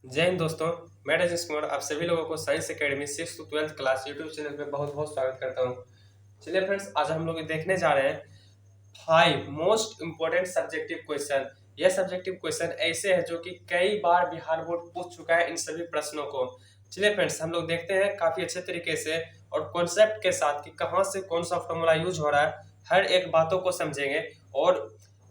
जय हिंद दोस्तों। मैं राजेश कुमार आप सभी लोगों को science academy 6th to 12th class YouTube channel पे बहुत बहुत स्वागत करता हूँ। चलिए फ्रेंड्स, आज हम लोग देखने जा रहे हैं 5 मोस्ट इंपोर्टेंट सब्जेक्टिव क्वेश्चन। यह सब्जेक्टिव क्वेश्चन ऐसे है जो कि कई बार बिहार बोर्ड पूछ चुका है इन सभी प्रश्नों को। चलिए फ्रेंड्स, हम लोग देखते हैं काफी अच्छे तरीके से और कॉन्सेप्ट के साथ कि कहाँ से कौन सा फॉर्मूला यूज हो रहा है, हर एक बातों को समझेंगे। और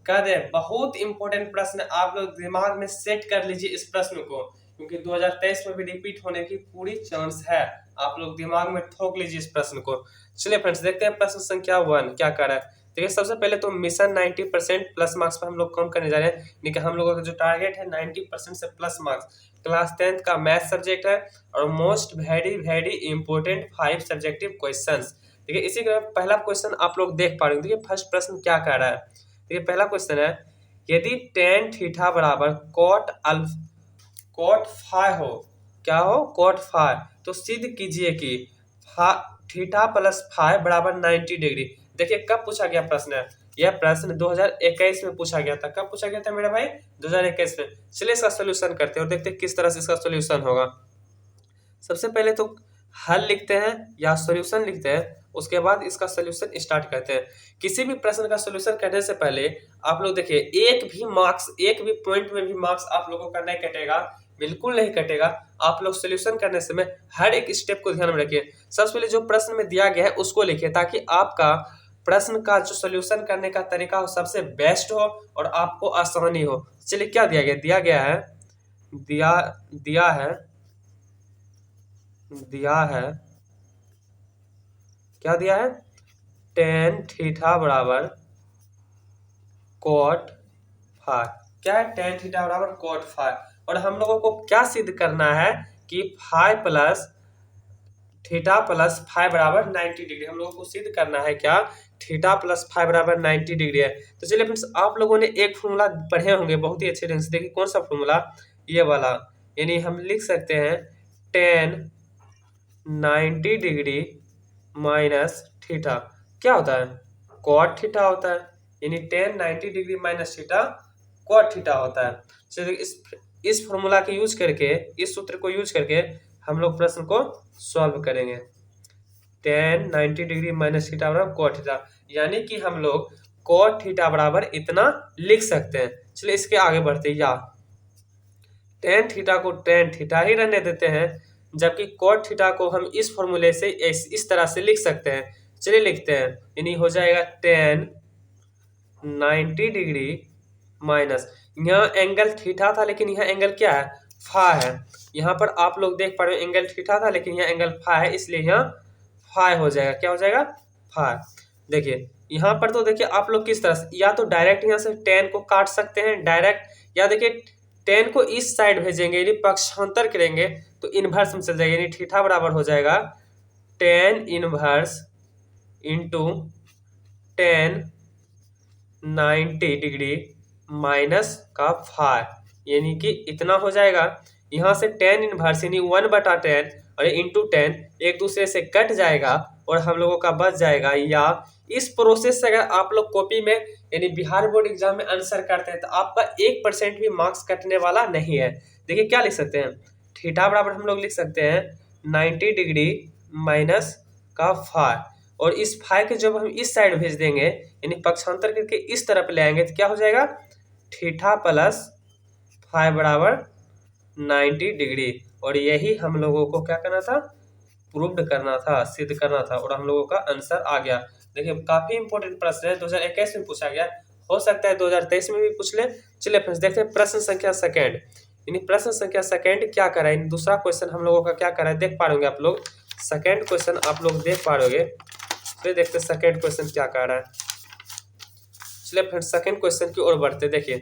कह दे बहुत इंपॉर्टेंट प्रश्न, आप लोग दिमाग में सेट कर लीजिए इस प्रश्न को, क्योंकि 2023 में भी रिपीट होने की पूरी चांस है। आप लोग दिमाग में ठोक लीजिए इस प्रश्न को। चलिए फ्रेंड्स, देखते हैं प्रश्न संख्या 1 क्या कर रहा है। देखिए, सबसे पहले तो मिशन 90% प्लस मार्क्स पर हम लोग कम करने जा रहे हैं, यानी कि हम लोगों का जो टारगेट है 90% से प्लस मार्क्स। क्लास 10th का मैथ सब्जेक्ट है और most very very important 5 subjective questions. देखिए, इसी का पहला क्वेश्चन आप लोग देख पा रहे हैं। देखिए, फर्स्ट प्रश्न क्या कह रहा है। देखिए, पहला क्वेश्चन है, यदि tan थीटा बराबर कॉट फाई हो, क्या हो, कॉट फाई, तो सिद्ध कीजिए कि थीटा प्लस फाई बराबर 90 डिग्री। देखिए, कब पूछा गया प्रश्न है, यह प्रश्न 2021 में पूछा गया था। कब पूछा गया था मेरे भाई? 2021 में। चलिए इसका सोल्यूशन करते हैं और देखते हैं किस तरह से इसका सोल्यूशन होगा। सबसे पहले तो हल लिखते हैं या सॉल्यूशन लिखते हैं, उसके बाद इसका सॉल्यूशन स्टार्ट करते हैं। किसी भी प्रश्न का सॉल्यूशन करने से पहले आप लोग देखिए, एक भी पॉइंट में भी मार्क्स आप लोगों का नहीं कटेगा, बिल्कुल नहीं कटेगा। आप लोग सॉल्यूशन करने से में हर एक स्टेप को ध्यान में रखिए। सबसे पहले जो प्रश्न में दिया गया है उसको लिखिए, ताकि आपका प्रश्न का जो सॉल्यूशन करने का तरीका हो सबसे बेस्ट हो और आपको आसानी हो। चलिए, क्या दिया गया? दिया है क्या दिया है? tan थीटा बराबर cot फाई। क्या है? tan थीटा बराबर cot फाई। और हम लोगों को क्या सिद्ध करना है कि phi plus theta plus phi बराबर 90 डिग्री। हम लोगों को सिद्ध करना है क्या? थीटा प्लस फाई बराबर 90 डिग्री है। तो चलिए फ्रेंड्स, आप लोगों ने एक फॉर्मूला पढ़े होंगे बहुत ही अच्छे ढंग से। देखिए, कौन सा फॉर्मूला? ये वाला। यानी हम लिख सकते हैं tan 90 डिग्री माइनस थीटा क्या होता है? कॉट थीटा होता है। यानी tan 90 degree minus theta cot theta होता है। चलिए, इस फॉर्मूला के यूज करके, इस सूत्र को यूज करके हम लोग प्रश्न को सॉल्व करेंगे। tan 90 डिग्री माइनस थीटा बराबर कॉट थीटा, यानी कि हम लोग कॉट थीटा बराबर इतना लिख सकते हैं। चलिए इसके आगे बढ़ते हैं। या tan थीटा को tan थीटा ही रहने देते हैं, जबकि cot थीटा को हम इस फॉर्मूले से इस तरह से लिख सकते हैं। चलिए लिखते हैं, यानी हो जाएगा tan 90 डिग्री माइनस, यहाँ एंगल थीटा था लेकिन यहाँ एंगल क्या है? फाई है। यहाँ पर आप लोग देख पा रहे हो एंगल थीटा था लेकिन यहाँ एंगल फाई है, इसलिए यहाँ फाई हो जाएगा। क्या हो जाएगा? फाई। देखिए यहाँ पर तो देखिए आप लोग किस तरह से, या तो डायरेक्ट यहाँ से tan को काट सकते हैं डायरेक्ट, या देखिए tan को इस साइड भेजेंगे यानी पक्षांतर करेंगे तो इनवर्स में चल जाएगा। यानी थीटा बराबर हो जाएगा tan inverse into tan 90 degree minus का फाई, यानी कि इतना हो जाएगा। यहाँ से tan इनवर्स यानी 1/10 और इंटू 10 एक दूसरे से कट जाएगा और हम लोगों का बच जाएगा। या इस प्रोसेस से अगर आप लोग कॉपी में यानी बिहार बोर्ड एग्जाम में आंसर करते हैं तो आपका 1% भी मार्क्स कटने वाला नहीं है। देखिए क्या लिख सकते हैं, थीटा बराबर हम लोग लिख सकते हैं 90 डिग्री माइनस का फाई, और इस फाई के जब हम इस साइड भेज देंगे यानी पक्षांतर करके इस तरफ ले आएंगे तो क्या हो जाएगा? थीटा प्लस फाई बराबर 90 डिग्री। और यही हम लोगों को क्या करना था? प्रूव्ड करना था, सिद्ध करना था, और हम लोगों का आंसर आ गया। देखिए काफी इंपॉर्टेंट प्रश्न है, 2021 में पूछा गया, हो सकता है 2023 में भी पूछ ले। चलिए फ्रेंड्स, देखते हैं प्रश्न संख्या सेकंड। यानी प्रश्न संख्या सेकंड क्या कर रहा है, दूसरा क्वेश्चन हम लोगों का क्या कर रहा है देख पा रहे होंगे आप लोग। सेकंड क्वेश्चन आप लोग देख पा रहे होंगे, फिर देखते हैं सेकंड क्वेश्चन क्या कर रहा है। चलिए फ्रेंड्स, सेकंड क्वेश्चन की ओर बढ़ते। देखिए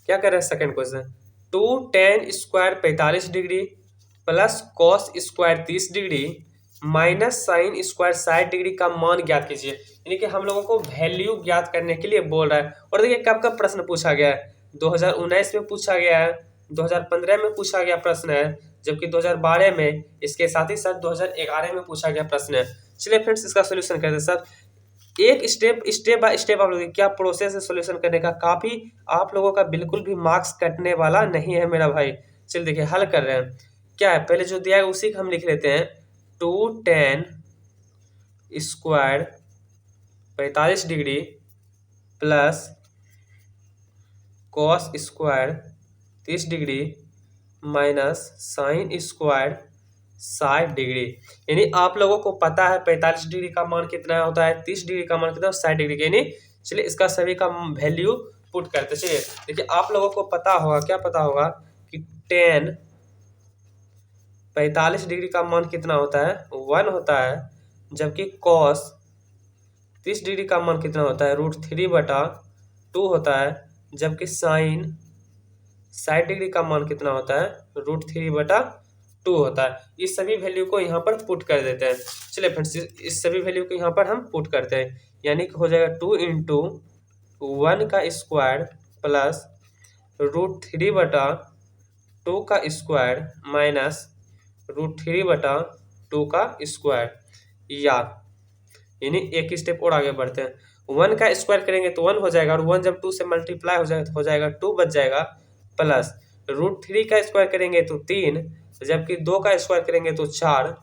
क्या कर रहा है second question, 2 tan square 45 degree plus cos square 30 degree minus sine square 60 degree का मान ज्ञात कीजिए। यानी कि हम लोगों को वैल्यू ज्ञात करने के लिए बोल रहा है। और देखिए कब कब प्रश्न पूछा गया है, 2019 में पूछा गया है, 2015 में पूछा गया प्रश्न है, जबकि 2012 में, इसके साथ ही साथ 2011 में पूछा गया प्रश्न है। चलिए फ्रेंड्स, इसका सोल्यूशन करते हैं सर। एक स्टेप बाय स्टेप आप लोग क्या प्रोसेस है सोल्यूशन करने का, काफी आप लोगों का बिल्कुल भी मार्क्स कटने वाला नहीं है मेरा भाई। चलिए देखिए हल कर रहे हैं। क्या है, पहले जो दिया है उसी को हम लिख लेते हैं। 2tan square 45 degree plus cos square 30 degree minus sine square 60 degree. यानी आप लोगों को पता है 45 डिग्री का मान कितना होता है, 30 डिग्री का मान कितना है, 60 डिग्री का। यानी चलिए इसका सभी का वैल्यू पुट करते। चलिए देखिए आप लोगों को पता होगा, क्या पता होगा कि tan 45 डिग्री का मान कितना होता है, 1 होता है। जबकि cos 30 डिग्री का मान कितना होता है, √3/2 होता है। जबकि साइन 60 डिग्री का मान कितना होता है, √3/2 होता है। इस सभी वैल्यू को यहाँ पर पुट कर देते हैं। चलिए फ्रेंड्स इस सभी वैल्यू को यहाँ पर हम पुट करते हैं, यानी कि हो जाएगा 2 × 1 का स्क्वायर प्लस √3/2 का स्क्वायर माइनस √3/2 का स्क्वायर। यानी एक स्टेप और आगे बढ़ते हैं। 1 का स्क्वायर करेंगे तो 1 हो जाएगा, और 1 जब 2 से मल्टीप्लाई हो जाएगा तो हो जाएगा 2 बच जाएगा, प्लस √3 का स्क्वायर करेंगे तो 3, जबकि 2 का स्क्वायर करेंगे तो 4,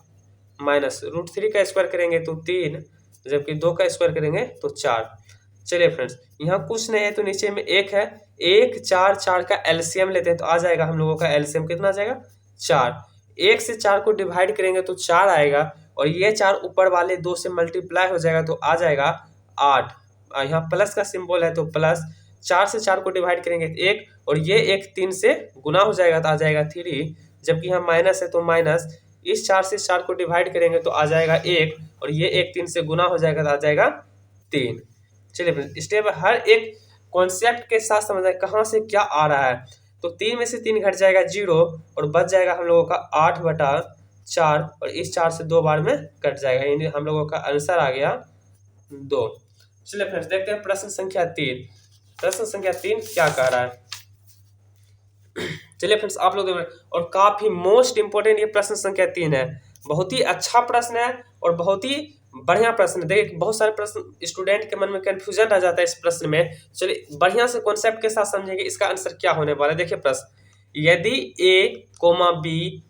माइनस √3 का स्क्वायर करेंगे तो 3, जबकि 2 का स्क्वायर करेंगे तो 4। चलिए फ्रेंड्स यहाँ कुछ नहीं है तो नीचे में 1 है, 1 4 4 का एलसीएम लेते हैं तो आ जाएगा हम लोगों का एलसीएम कितना आ जाएगा, 4। 1 से 4 को डिवाइड करेंगे तो 4 आएगा, और ये 4 ऊपर वाले 2 से मल्टीप्लाई हो जाएगा तो आ जाएगा 8। यहाँ प्लस का सिंबल है तो प्लस, 4 से 4 को डिवाइड करेंगे तो 1, और ये 1 3 से गुना हो जाएगा तो आ जाएगा 3, जबकि यहाँ माइनस है तो माइनस, इस 4 से 4 को डिवाइड करेंगे तो आ जाएगा 1, और ये 1 3 से गुना हो जाएगा तो आ जाएगा 3। चलिए फ्रेंड्स स्टेप हर एक कॉन्सेप्ट के साथ समझना है कहाँ से क्या आ रहा है। तो 3 में से 3 घट जाएगा 0, और बच जाएगा हम लोगों का 8/4, और इस 4 से 2 बार में कट जाएगा, यानी हम लोगों का आंसर आ गया 2। चलिए फ्रेंड्स देखते हैं प्रश्न संख्या 3। प्रश्न संख्या 3 क्या कह रहा है, चलिए फ्रेंड्स आप लोग, और काफी मोस्ट इंपोर्टेंट ये प्रश्न संख्या 3 है। बहुत ही अच्छा प्रश्न है और बहुत ही बढ़िया प्रश्न है। देखिए बहुत सारे प्रश्न स्टूडेंट के मन में कंफ्यूजन रह जाता है इस प्रश्न में। चलिए बढ़िया से कॉन्सेप्ट के साथ समझेंगे इसका आंसर क्या होने वाला है। देखिए प्रश्न, यदि A, B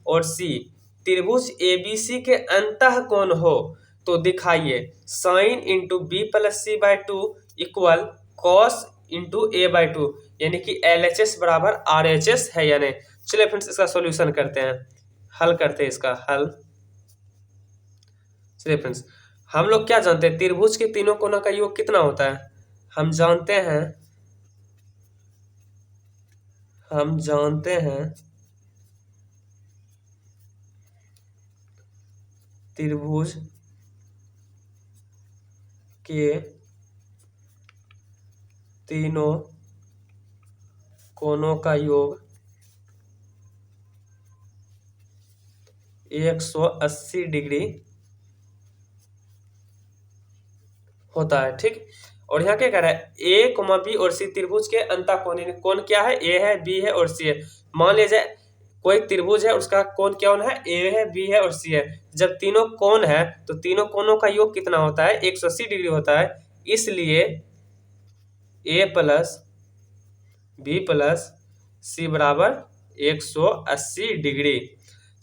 और C त्रिभुज ABC के अंतः कोण हो तो दिखाइए sin × B + C/2 equal cos × A/2, यानी कि LHS बराबर RHS है या नहीं। चलिए फ्रेंड्स इसका सॉल्यूशन करते हैं, हल करते हैं इसका हल। चलिए फ्रेंड्स हम लोग क्या जानते हैं, त्रिभुज के तीनों कोनों का योग कितना होता है, हम जानते हैं त्रिभुज के तीनों कोनों का योग 180 डिग्री होता है, ठीक। और यहाँ क्या कह रहा है, A, B और C त्रिभुज के अंतः कोण क्या है, A है, B है और C है। मान लीजिए कोई त्रिभुज है उसका कोण क्या है, A है, B है और C है। जब तीनों कोण है तो तीनों कोणों का योग कितना होता है, 180 डिग्री होता है। इसलिए A + B + C बराबर 180 डिग्री।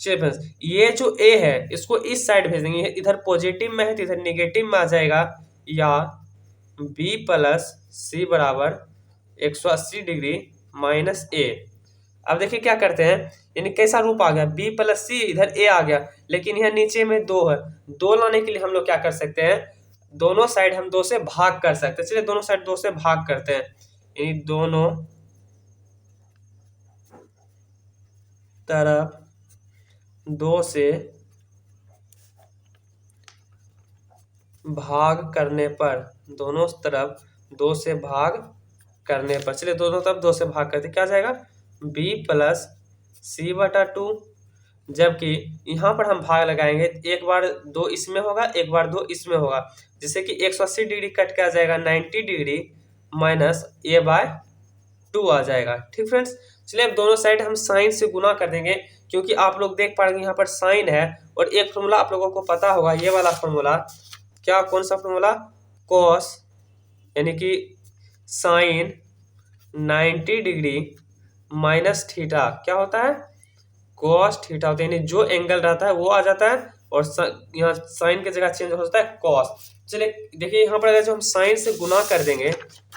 चलिए फ्रेंड्स ये जो A है इसको इस साइड भेज देंगे, इधर पॉजिटिव में है तो इधर नेगेटिव में आ जाएगा, या B + C बराबर 180 डिग्री माइनस A। अब देखिए क्या करते हैं, यानी कैसा रूप आ गया, B + C इधर A आ गया, लेकिन यहाँ नीचे में 2 है। 2 लाने के लिए हम लोग क्या कर सकते हैं, दोनों साइड हम 2 से भाग कर सकते हैं। चलिए दोनों साइड 2 से भाग करते हैं, यानी दोनों तरफ 2 से भाग करने पर, दोनों तरफ 2 से भाग करने पर, चलिए दोनों तरफ 2 से भाग करते क्या जाएगा, B + C/2। जबकि यहाँ पर हम भाग लगाएंगे, एक बार 2 इसमें होगा, एक बार 2 इसमें होगा, जिससे कि 180 डिग्री कट के आ जाएगा 90 डिग्री माइनस A/2 आ जाएगा, ठीक फ्रेंड्स। चलिए अब दोनों साइड हम साइन से गुना कर देंगे, क्योंकि आप लोग देख पा रहे हैं यहाँ पर साइन है, और एक फॉर्मूला आप लोगों को पता होगा, ये वाला फॉर्मूला, क्या कौन सा फॉर्मूला, कॉस यानी कि साइन 90 डिग्री माइनस थीटा क्या होता है, कॉस थीटा होता है, यानी जो एंगल रहता है वो आ जाता है और यहाँ साइन की जगह चेंज हो जाता है कॉस। चलिए देखिए यहाँ पर अगर जो हम साइन से गुना कर देंगे,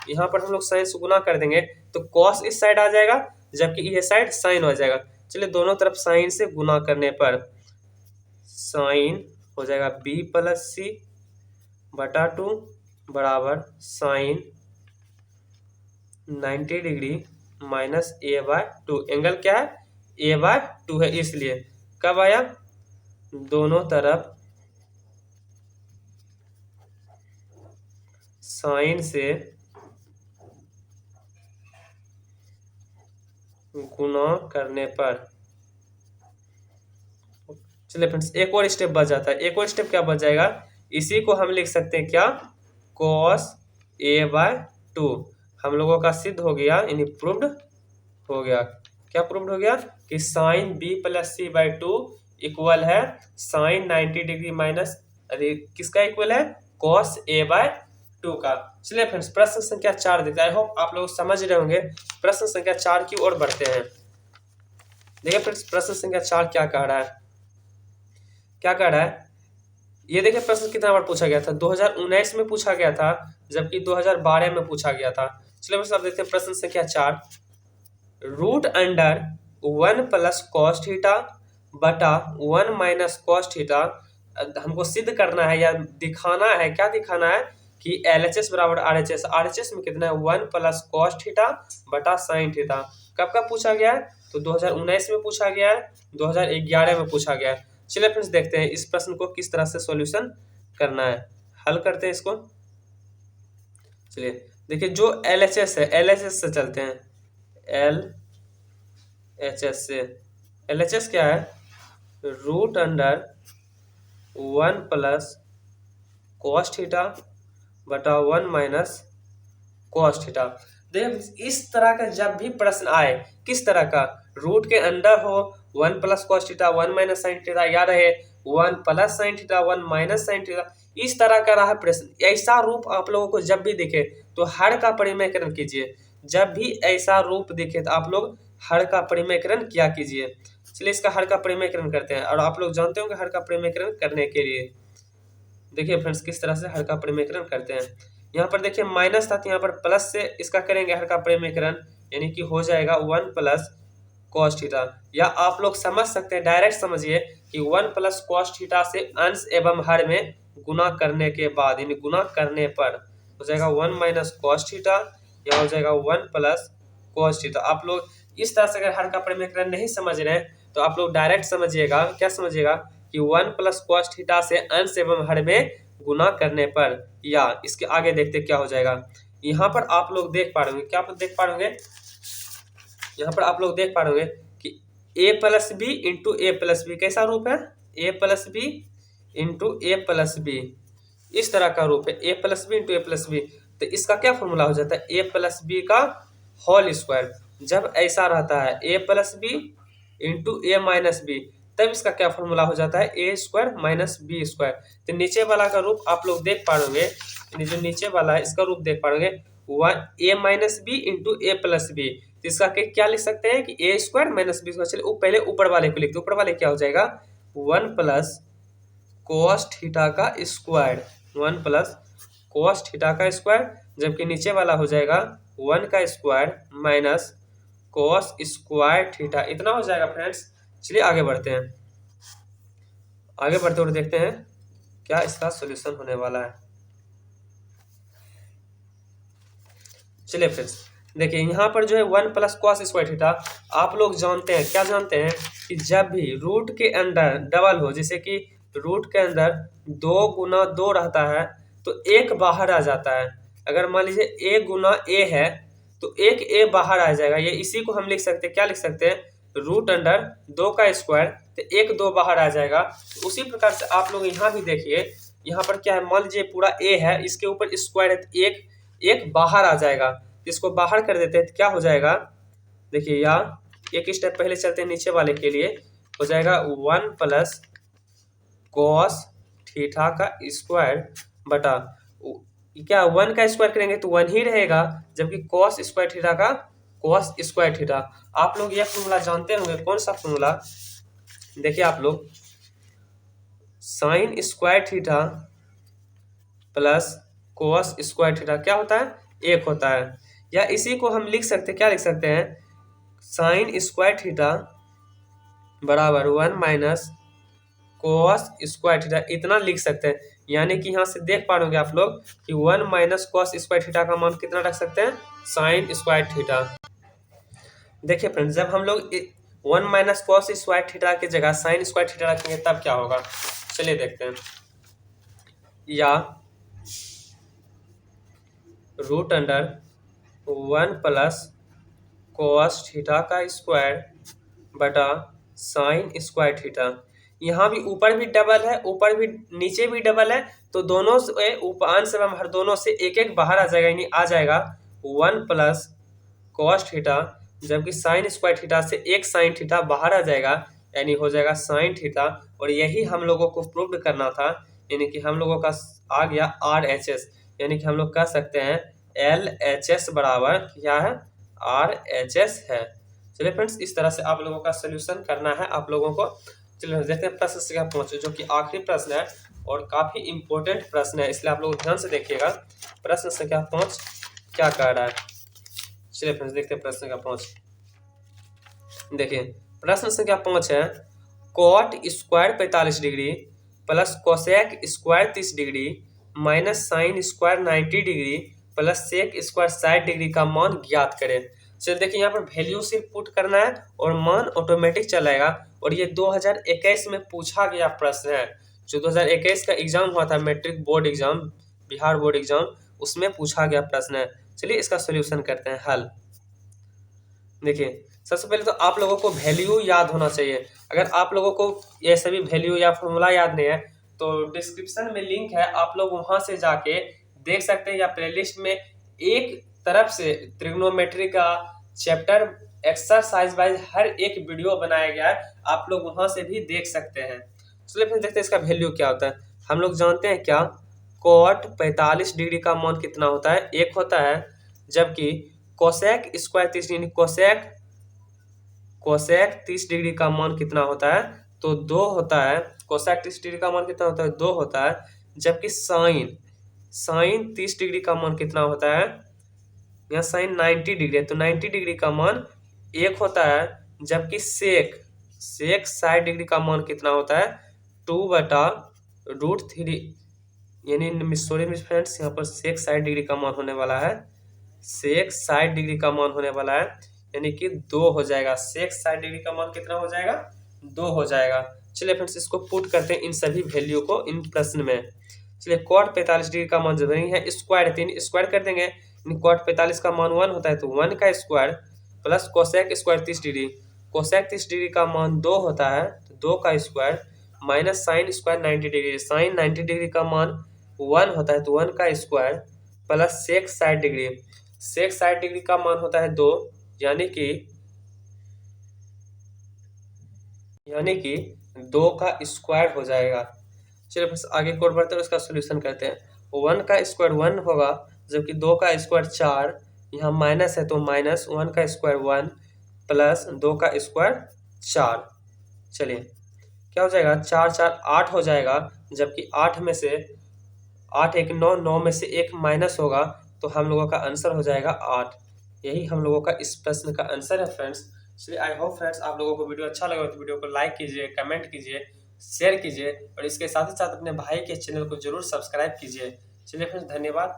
यहाँ पर हम लोग साइन से गुना कर देंगे तो कॉस इस साइड आ जाएगा, जबकि ये साइड साइन हो जाएगा। चलिए दोनों तरफ साइन से गुना करने पर साइन हो जाएगा b प्लस सी बटा 2 बराबर sign 90 degree minus a/2। Angle क्या है? a/2 है, इसलिए कब आया? दोनों तरफ साइन से गुना करने पर। चलिए फ्रेंड्स एक और स्टेप बच जाता है। एक और स्टेप क्या बच जाएगा? इसी को हम लिख सकते हैं क्या? cos a/2। हम लोगों का सिद्ध हो गया, यानी प्रूव्ड हो गया। क्या प्रूव्ड हो गया? कि sine b plus c by 2 equal है साइन 90 डिग्री माइनस, अरे किसका इक्वल है? cos a/2 का। चलिए फ्रेंड्स प्रश्न संख्या 4 देखते हैं। आई होप आप लोग समझ रहे होंगे। प्रश्न संख्या 4 की ओर बढ़ते हैं। देखिए फ्रेंड्स प्रश्न संख्या 4 क्या कह रहा है? क्या कह रहा है? ये देखिए प्रश्न कितना बार पूछा गया था? 2019 में पूछा गया था, जबकि 2012 में पूछा गया था। चलिए फ्रेंड्स अब देखते हैं प्रश्न संख्या 4। Root under 1 plus cos theta बटा 1 माइनस कॉस थीटा हमको सिद्ध करना है या दिखाना है। क्या दिखाना है? कि LHS बराबर RHS। RHS में कितना है? 1 प्लस कॉस थीटा बटा साइन थीटा। कब कब पूछा गया है? तो 2019 में पूछा गया है, 2011 में पूछा गया है। चलिए फ्रेंड्स देखते हैं इस प्रश्न को किस तरह से सॉल्यूशन करना है। हल करते हैं इसको। चलिए देखिए जो LHS है, LHS से चलते हैं। LHS से, LHS क्या है? Root under 1 plus cos theta बटा 1 माइनस कॉस थीटा। देखिए इस तरह का जब भी प्रश्न आए, किस तरह का? रूट के अंदर हो 1 plus cos theta 1 minus sine theta, या रहे 1 plus sine theta 1 minus sine theta, इस तरह का रहा प्रश्न। ऐसा रूप आप लोगों को जब भी दिखे तो हर का परिमेयकरण कीजिए। जब भी ऐसा रूप दिखे तो आप लोग हर का परिमेयकरण किया कीजिए। चलिए इसका हर का परिमेयकरण करते हैं। और आप लोग जानते होंगे हर का परिमेयकरण करने के लिए देखिए फ्रेंड्स किस तरह से हर का परिमेयकरण करते हैं। यहाँ पर देखिए माइनस था तो यहाँ पर प्लस से इसका करेंगे हर का परिमेयकरण, यानी कि हो जाएगा 1 प्लस कॉस थीटा। या आप लोग समझ सकते हैं, डायरेक्ट समझिए कि 1 प्लस कॉस थीटा से अंश एवं हर में गुना करने के बाद, यानी गुना करने पर हो जाएगा 1 माइनस कॉस थीटा, या हो जाएगा 1 प्लस कॉस थीटा। आप लोग इस तरह से अगर हर का परिमेयकरण नहीं समझ रहे हैं तो आप लोग डायरेक्ट समझिएगा। क्या समझिएगा? कि 1 प्लस कॉस थीटा से अंश एवं हर में गुना करने पर, या इसके आगे देखते क्या हो जाएगा। यहाँ पर आप लोग देख पा रहे होंगे, क्या आप देख पा रहे होंगे? यहाँ पर आप लोग देख पा रहे होंगे कि a plus B into A plus B कैसा रूप है? a plus B into A plus B, इस तरह का रूप है a plus B into A plus B. तो इसका क्या फॉर्मूला हो जाता है? a प्लस बी का होल स्क्वायर। जब ऐसा रहता है a plus B into A minus B, तब इसका क्या फॉर्मूला हो जाता है? A square minus B square. तो नीचे वाला का रूप आप लोग देख पा रहे होंगे, जो नीचे वाला है इसका रूप देख पा रहे होंगे ए minus B into A plus B. तो इसका क्या लिख सकते हैं? कि ए स्क्वायर माइनस बी स्क्वायर। चलिए पहले ऊपर वाले को लिखते। ऊपर वाले क्या हो जाएगा? 1 प्लस कॉस थीटा का स्क्वायर, 1 प्लस कॉस थीटा का स्क्वायर, जबकि नीचे वाला हो जाएगा 1 का square minus cos square theta. इतना हो जाएगा फ्रेंड्स। चलिए आगे बढ़ते हैं। आगे बढ़ते हुए देखते हैं क्या इसका सॉल्यूशन होने वाला है। चलिए फ्रेंड्स देखिए यहाँ पर जो है 1 प्लस कॉस स्क्वायर थीटा, आप लोग जानते हैं, क्या जानते हैं? कि जब भी रूट के अंदर डबल हो, जैसे कि रूट के अंदर 2 गुना 2 रहता है तो 1 बाहर आ जाता है। अगर मान लीजिए a गुना a है तो 1 a बाहर आ जाएगा। ये इसी को हम लिख सकते हैं, क्या लिख सकते हैं? रूट अंडर 2 का स्क्वायर, तो 1 2 बाहर आ जाएगा। तो उसी प्रकार से आप लोग यहाँ भी देखिए, यहाँ पर क्या है? मान लीजिए पूरा a है, इसके ऊपर स्क्वायर है तो 1 बाहर आ जाएगा। इसको बाहर कर देते हैं तो क्या हो जाएगा? देखिए या एक स्टेप पहले चलते हैं नीचे वाले के लिए। हो जाएगा 1 प्लस कॉस थीटा का स्क्वायर बटा, क्या 1 का स्क्वायर करेंगे तो 1 ही रहेगा, जबकि कॉस स्क्वायर थीटा का कॉस स्क्वायर थीटा। आप लोग ये फॉर्मूला जानते होंगे, कौन सा फॉर्मूला? देखिए आप लोग, sign square theta plus cos square theta क्या होता है, 1 होता है। या इसी को हम लिख सकते हैं, क्या लिख सकते हैं, साइन स्क्वायर थीटा बराबर 1 माइनस कोस स्क्वायर थीटा, इतना लिख सकते हैं। यानी कि यहाँ से देख पा रहे होंगे आप लोग कि 1 माइनस कोस स्क्वायर थीटा का मान कितना रख सकते हैं, साइन स्क्वायर थीटा। देखिए फ्रेंड्स, जब हम लोग 1 माइनस कॉस स्क्वायर थीटा की जगह साइन स्क्वायर थीटा रखेंगे तब क्या होगा, चलिए देखते हैं। या root under 1 plus cos theta का स्क्वायर बटा साइन स्क्वायर थीटा। यहाँ भी ऊपर भी डबल है, ऊपर भी नीचे भी डबल है, तो दोनों से अंश में हर दोनों से एक एक बाहर आ जाएगा, यानी आ जाएगा 1 प्लस कॉस थीटा, जबकि साइन स्क्वायर थीटा से एक साइन थीटा बाहर आ जाएगा, यानी हो जाएगा साइन थीटा। और यही हम लोगों को प्रूव करना था, यानी कि हम लोगों का आ गया RHS, यानी कि हम लोग कह सकते हैं LHS बराबर क्या है, RHS है। चलिए फ्रेंड्स, इस तरह से आप लोगों का सोल्यूशन करना है आप लोगों को। चलिए देखते हैं प्रश्न संख्या 5, जो कि आखिरी प्रश्न है और काफी इंपॉर्टेंट प्रश्न है, इसलिए आप लोग ध्यान से देखिएगा। प्रश्न संख्या 5 क्या कह रहा है, चलिए फ्रेंड्स देखते हैं प्रश्न संख्या 5। देखिए प्रश्न संख्या 5 है, cot square 45 degree plus cosec square 30 degree minus sine square 90 degree plus sec square 60 degree का मान ज्ञात करें। चलिए देखिए, यहाँ पर वैल्यू सिर्फ पुट करना है और मान ऑटोमेटिक चलेगा। और ये 2021 में पूछा गया प्रश्न है, जो 2021 का एग्जाम हुआ था, matric board exam, Bihar board exam, उसमें पूछा गया प्रश्न है। चलिए इसका सोल्यूशन करते हैं, हल। देखिए सबसे पहले तो आप लोगों को वैल्यू याद होना चाहिए। अगर आप लोगों को ये सभी वैल्यू या फॉर्मूला याद नहीं है तो डिस्क्रिप्शन में लिंक है, आप लोग वहां से जाके देख सकते हैं, या प्लेलिस्ट में एक तरफ से ट्रिग्नोमेट्री का चैप्टर एक्सरसाइज वाइज हर एक वीडियो बनाया गया है, आप लोग वहां से भी देख सकते हैं। चलिए फिर देखते हैं इसका वैल्यू क्या होता है। हम लोग जानते हैं क्या, कॉट 45 डिग्री का मान कितना होता है, 1 होता है, जबकि cosec square 30 degree, cosec 30 degree का मान कितना होता है, तो 2 होता है। कोसेक 30 डिग्री का मान कितना होता है, 2 होता है। जबकि साइन 30 डिग्री का मान कितना होता है, यहाँ साइन 90 डिग्री है तो 90 डिग्री का मान 1 होता है। जबकि सेक 60 डिग्री का मान कितना होता है, 2/√3, यानी सॉरी मिस फ्रेंड्स, यहाँ पर सेक 60 डिग्री का मान होने वाला है, सेक 60 डिग्री का मान होने वाला है, यानी कि 2 हो जाएगा। सेक 60 डिग्री का मान कितना हो जाएगा, 2 हो जाएगा। चलिए फ्रेंड्स इसको पुट करते हैं इन सभी वैल्यू को इन प्रश्न में। चलिए कॉट 45 डिग्री का मान जब नहीं है, स्क्वायर 3 स्क्वायर कर देंगे, कॉट 45 का मान 1 होता है तो 1 का square plus cosec square 30 degree, cosec 30 degree का मान 2 होता है तो 2 का square minus sine square 90 degree, sine 90 degree का मान 1 होता है तो 1 का square plus sec 60 degree, sec 60 degree का मान होता है 2, यानी कि 2 का स्क्वायर हो जाएगा। चलिए बस आगे कोड बढ़ते हैं, उसका सोल्यूशन करते हैं। 1 का स्क्वायर 1 होगा, जबकि 2 का स्क्वायर 4, यहाँ माइनस है तो माइनस 1 का स्क्वायर 1 प्लस 2 का स्क्वायर 4। चलिए क्या हो जाएगा, 4 4 8 हो जाएगा, जबकि 8 में से 8 1 9, 9 में से 1 माइनस होगा तो हम लोगों का आंसर हो जाएगा 8। यही हम लोगों का इस प्रश्न का आंसर है फ्रेंड्स। चलिए आई होप फ्रेंड्स आप लोगों को वीडियो अच्छा लगा तो वीडियो को लाइक कीजिए, कमेंट कीजिए, शेयर कीजिए और इसके साथ ही साथ अपने भाई के चैनल को जरूर सब्सक्राइब कीजिए। चलिए फ्रेंड्स धन्यवाद।